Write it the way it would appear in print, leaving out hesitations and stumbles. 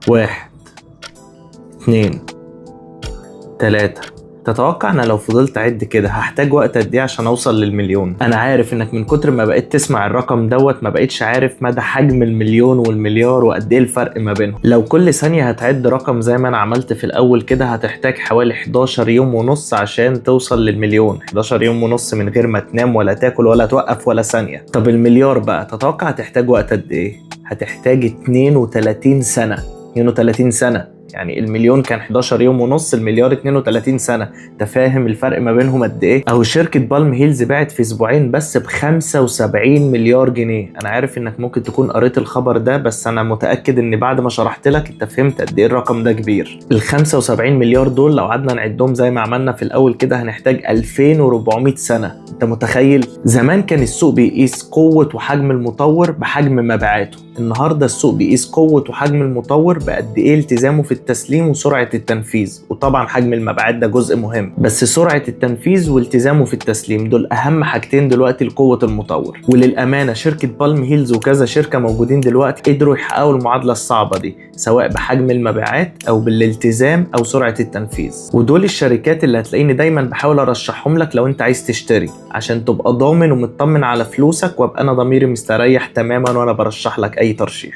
1 2 3. تتوقع انا لو فضلت اعد كده هحتاج وقت قد ايه عشان اوصل للمليون؟ انا عارف انك من كتر ما بقيت تسمع الرقم دوت ما بقيتش عارف مدى حجم المليون والمليار وقد ايه الفرق ما بينهم. لو كل ثانية هتعد رقم زي ما انا عملت في الاول كده هتحتاج حوالي 11 يوم ونص عشان توصل للمليون. 11 يوم ونص من غير ما تنام ولا تاكل ولا توقف ولا ثانية. طب المليار بقى تتوقع هتحتاج وقت قد ايه؟ هتحتاج 32 سنة. 32 سنة. يعني المليون كان 11 يوم ونص، المليار 32 سنة. انت فاهم الفرق ما بينهم قد ايه؟ او شركة بالم هيلز باعت في اسبوعين بس ب 75 مليار جنيه. انا عارف انك ممكن تكون قريت الخبر ده، بس انا متأكد ان بعد ما شرحت لك انت فهمت قد ايه الرقم ده كبير. ال 75 مليار دول لو قعدنا نعدهم زي ما عملنا في الاول كده هنحتاج 2400 سنة. انت متخيل؟ زمان كان السوق بيقيس قوة وحجم المطور بحجم مبيعاته. النهارده السوق بيقيس قوة وحجم المطور بقد ايه التزامه في التسليم وسرعة التنفيذ. وطبعا حجم المبيعات ده جزء مهم، بس سرعة التنفيذ والتزامه في التسليم دول اهم حاجتين دلوقتي لقوة المطور. وللأمانة شركة بالم هيلز وكذا شركة موجودين دلوقتي قدروا يحققوا المعادلة الصعبة دي، سواء بحجم المبيعات او بالالتزام او سرعة التنفيذ. ودول الشركات اللي هتلاقيني دايما بحاول ارشحهم لك لو انت عايز تشتري، عشان تبقى ضامن ومطمن على فلوسك، وابقى انا ضميري مستريح تماما وانا برشح لك اي ترشيح.